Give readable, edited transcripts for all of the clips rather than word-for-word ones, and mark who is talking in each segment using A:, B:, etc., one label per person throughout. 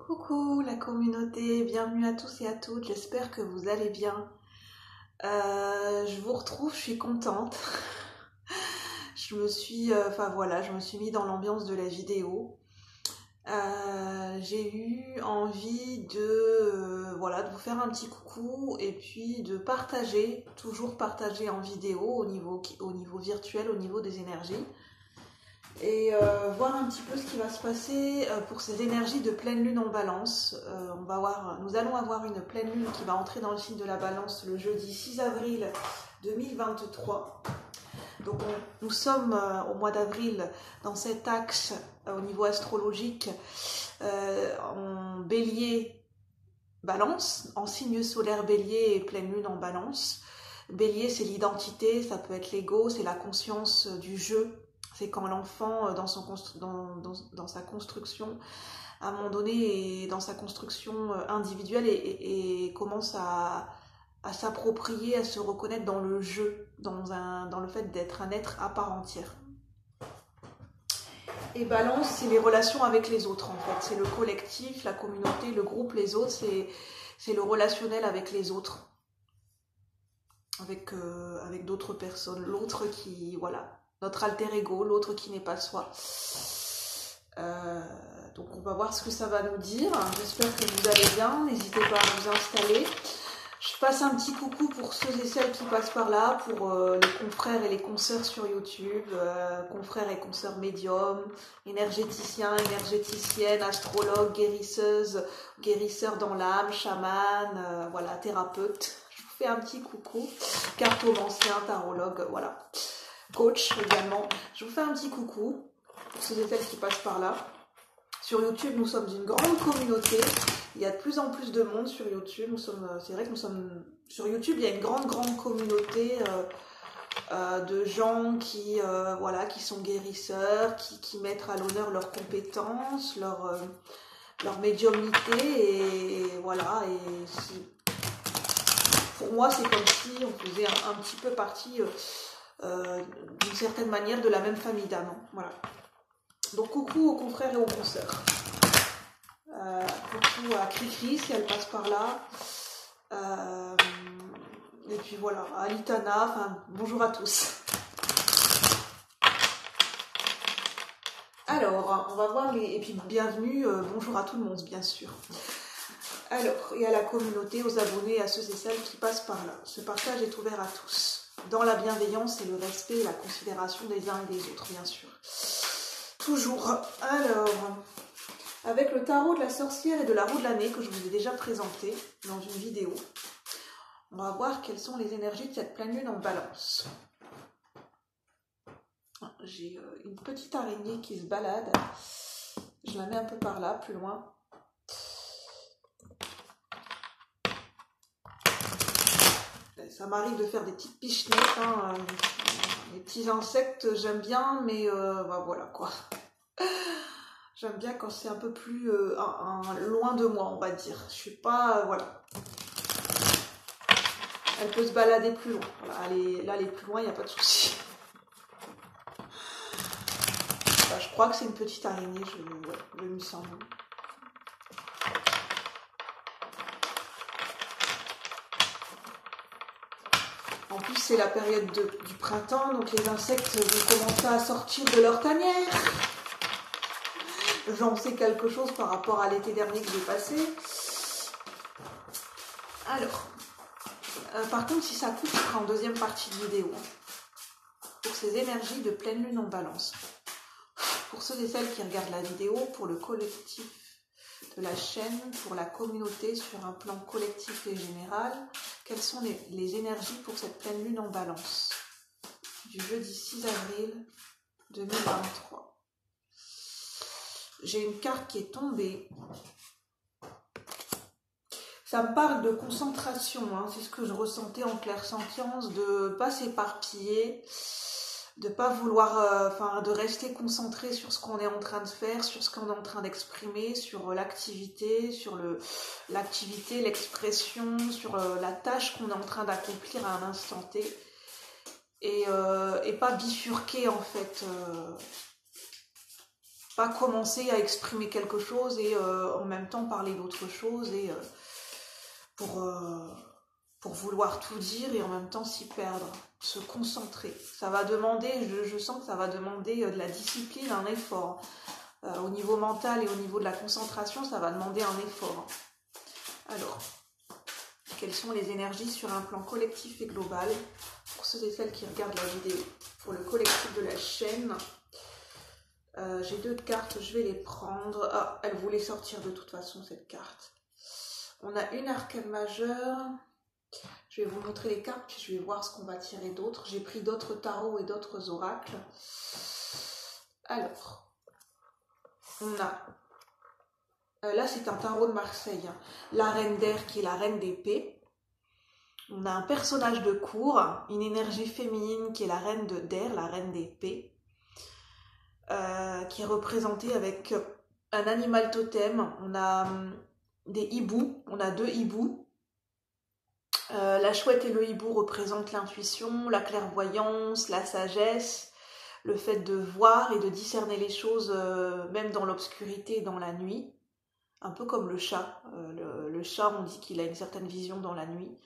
A: Coucou la communauté, bienvenue à tous et à toutes, j'espère que vous allez bien. Je vous retrouve, je suis contente. Je me suis, je me suis mis dans l'ambiance de la vidéo. J'ai eu envie de vous faire un petit coucou et puis de partager, toujours partager en vidéo au niveau virtuel, au niveau des énergies. Et voir un petit peu ce qui va se passer pour ces énergies de pleine lune en balance. Nous allons avoir une pleine lune qui va entrer dans le signe de la balance le jeudi 6 avril 2023. Donc nous sommes au mois d'avril dans cet axe au niveau astrologique en bélier balance, en signe solaire bélier et pleine lune en balance. Bélier, c'est l'identité, ça peut être l'ego, c'est la conscience du jeu. C'est quand l'enfant, dans sa construction, à un moment donné, est dans sa construction individuelle et commence à s'approprier, à se reconnaître dans le jeu, dans le fait d'être un être à part entière. Et balance, c'est les relations avec les autres en fait. C'est le collectif, la communauté, le groupe, les autres, c'est le relationnel avec les autres. Avec d'autres personnes. L'autre qui, voilà, notre alter ego, l'autre qui n'est pas soi. Donc on va voir ce que ça va nous dire. J'espère que vous allez bien. N'hésitez pas à vous installer. Je passe un petit coucou pour ceux et celles qui passent par là, pour les confrères et les consoeurs sur YouTube, confrères et consoeurs médiums, énergéticiens, énergéticiennes, astrologues, guérisseuses, guérisseurs dans l'âme, chamanes, voilà, thérapeutes. Je vous fais un petit coucou, cartomancien, tarologue, voilà, coach également. Je vous fais un petit coucou pour ceux et celles qui passent par là. Sur YouTube, nous sommes une grande communauté. Il y a de plus en plus de monde sur YouTube. C'est vrai que nous sommes sur YouTube. Il y a une grande communauté de gens qui sont guérisseurs, qui mettent à l'honneur leurs compétences, leur médiumnité et voilà. Pour moi, c'est comme si on faisait un petit peu partie d'une certaine manière de la même famille d'âme. Voilà. Donc coucou aux confrères et aux consoeurs. Coucou à Cricri si elle passe par là. Et puis voilà, à Litana, enfin bonjour à tous. Alors, on va voir et puis bienvenue, bonjour à tout le monde bien sûr. Alors, et à la communauté, aux abonnés, à ceux et celles qui passent par là. Ce partage est ouvert à tous, dans la bienveillance et le respect et la considération des uns et des autres bien sûr. Toujours. Alors, avec le tarot de la sorcière et de la roue de l'année que je vous ai déjà présenté dans une vidéo, on va voir quelles sont les énergies de cette pleine lune en balance. J'ai une petite araignée qui se balade. Je la mets un peu par là, plus loin. Ça m'arrive de faire des petites pichenettes, des petits insectes, j'aime bien, mais voilà quoi. J'aime bien quand c'est un peu plus loin de moi, on va dire. Je suis pas, voilà. Elle peut se balader plus loin. Voilà, elle est plus loin, il n'y a pas de souci. Enfin, je crois que c'est une petite araignée, je me sens. En plus, c'est la période du printemps, donc les insectes vont commencer à sortir de leur tanière. J'en sais quelque chose par rapport à l'été dernier que j'ai passé. Alors, par contre, si ça coupe, je ferai en deuxième partie de vidéo. Pour ces énergies de pleine lune en balance. Pour ceux et celles qui regardent la vidéo, pour le collectif de la chaîne, pour la communauté sur un plan collectif et général, quelles sont les énergies pour cette pleine lune en balance du jeudi 6 avril 2023. J'ai une carte qui est tombée. Ça me parle de concentration, c'est ce que je ressentais en clairsentience, de ne pas s'éparpiller, de pas vouloir, de rester concentré sur ce qu'on est en train de faire, sur ce qu'on est en train d'exprimer, sur l'activité, l'expression, sur la tâche qu'on est en train d'accomplir à un instant T, et pas bifurquer en fait. pas commencer à exprimer quelque chose et en même temps parler d'autre chose et pour vouloir tout dire et en même temps s'y perdre, se concentrer. Ça va demander, je sens que ça va demander de la discipline, un effort. Au niveau mental et au niveau de la concentration, ça va demander un effort. Alors, quelles sont les énergies sur un plan collectif et global pour ceux et celles qui regardent la vidéo? Pour le collectif de la chaîne, j'ai 2 cartes, je vais les prendre. Ah, elle voulait sortir de toute façon cette carte. On a une arcane majeure. Je vais vous montrer les cartes, puis je vais voir ce qu'on va tirer d'autres. J'ai pris d'autres tarots et d'autres oracles. Alors, on a... là, c'est un tarot de Marseille. Hein. La reine d'air qui est la reine d'épée. On a un personnage de cour, une énergie féminine qui est la reine d'air, la reine d'épée. Qui est représentée avec un animal totem. On a des hiboux, on a 2 hiboux. La chouette et le hibou représentent l'intuition, la clairvoyance, la sagesse, le fait de voir et de discerner les choses même dans l'obscurité et dans la nuit. Un peu comme le chat. Le chat, on dit qu'il a une certaine vision dans la nuit.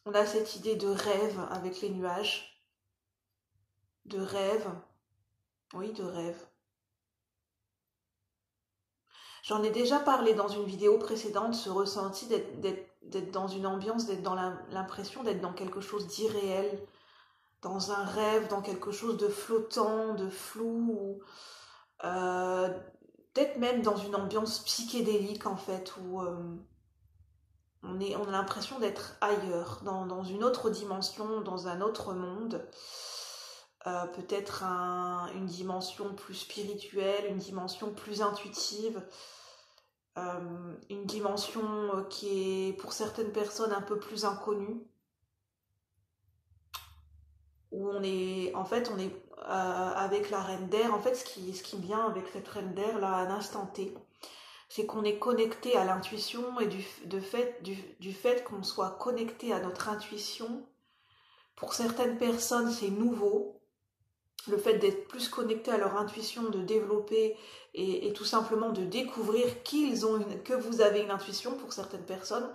A: On a cette idée de rêve avec les nuages. De rêve. Oui, de rêve. J'en ai déjà parlé dans une vidéo précédente, ce ressenti d'être dans une ambiance, d'être dans l'impression d'être dans quelque chose d'irréel, dans un rêve, dans quelque chose de flottant, de flou, peut-être même dans une ambiance psychédélique en fait, où on a l'impression d'être ailleurs, dans une autre dimension, dans un autre monde. Peut-être une dimension plus spirituelle, une dimension plus intuitive, une dimension qui est pour certaines personnes un peu plus inconnue, où on est avec la reine d'air. En fait, ce qui vient avec cette reine d'air là à l'instant T, c'est qu'on est connecté à l'intuition et du fait qu'on soit connecté à notre intuition. Pour certaines personnes, c'est nouveau. Le fait d'être plus connecté à leur intuition, de développer et tout simplement de découvrir que vous avez une intuition pour certaines personnes.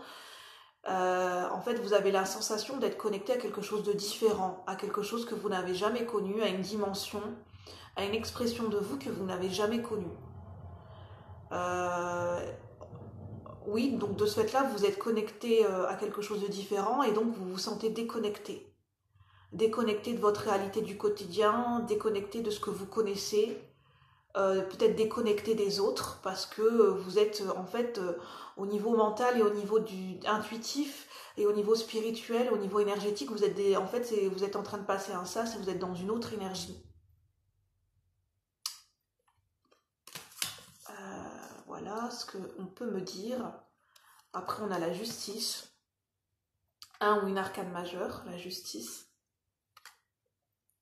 A: En fait, vous avez la sensation d'être connecté à quelque chose de différent, à quelque chose que vous n'avez jamais connu, à une dimension, à une expression de vous que vous n'avez jamais connue. Oui, donc de ce fait-là, vous êtes connecté à quelque chose de différent et donc vous vous sentez déconnecté. Déconnecté de votre réalité du quotidien, déconnecté de ce que vous connaissez, peut-être déconnecté des autres parce que vous êtes en fait au niveau mental et au niveau intuitif et au niveau spirituel, au niveau énergétique, vous êtes vous êtes en train de passer un sas et vous êtes dans une autre énergie. Voilà ce qu'on peut me dire. Après on a la justice, un ou une arcane majeure, la justice.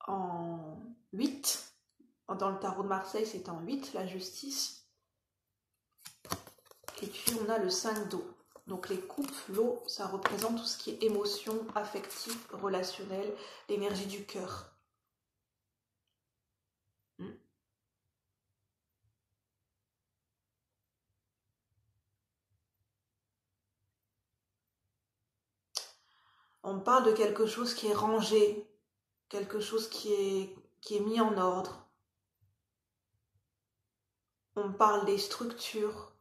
A: En 8, dans le tarot de Marseille c'est en 8 la justice, et puis on a le 5 d'eau, donc les coupes, l'eau ça représente tout ce qui est émotion, affectif, relationnel, l'énergie du cœur. On parle de quelque chose qui est rangé, quelque chose qui est mis en ordre. On parle des structures,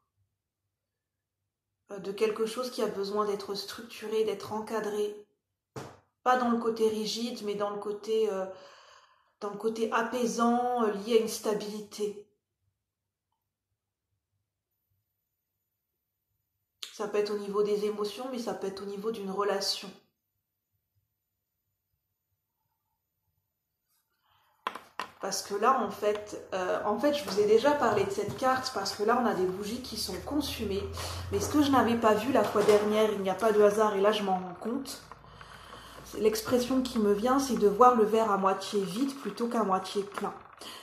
A: de quelque chose qui a besoin d'être structuré, d'être encadré. Pas dans le côté rigide, mais dans le côté apaisant, lié à une stabilité. Ça peut être au niveau des émotions, mais ça peut être au niveau d'une relation. Parce que là, en fait, je vous ai déjà parlé de cette carte, parce que là, on a des bougies qui sont consumées. Mais ce que je n'avais pas vu la fois dernière, il n'y a pas de hasard, et là, je m'en rends compte. L'expression qui me vient, c'est de voir le verre à moitié vide plutôt qu'à moitié plein.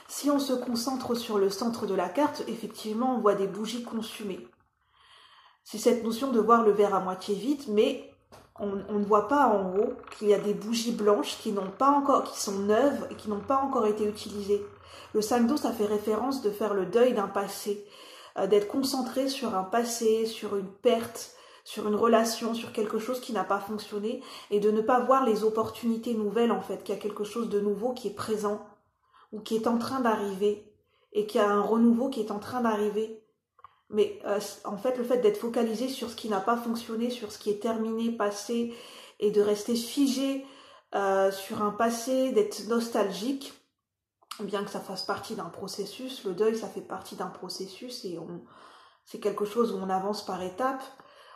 A: Si on se concentre sur le centre de la carte, effectivement, on voit des bougies consumées. C'est cette notion de voir le verre à moitié vide, mais on ne voit pas en haut qu'il y a des bougies blanches qui sont neuves et qui n'ont pas encore été utilisées. Le 5 d'eau, ça fait référence de faire le deuil d'un passé, d'être concentré sur un passé, sur une perte, sur une relation, sur quelque chose qui n'a pas fonctionné, et de ne pas voir les opportunités nouvelles, en fait, qu'il y a quelque chose de nouveau qui est présent, ou qui est en train d'arriver, et qu'il y a un renouveau qui est en train d'arriver. Mais en fait, le fait d'être focalisé sur ce qui n'a pas fonctionné, sur ce qui est terminé, passé, et de rester figé sur un passé, d'être nostalgique, bien que ça fasse partie d'un processus, le deuil, ça fait partie d'un processus, et c'est quelque chose où on avance par étapes.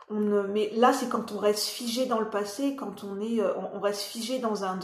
A: Mais là, c'est quand on reste figé dans le passé, quand on reste figé dans un deuil.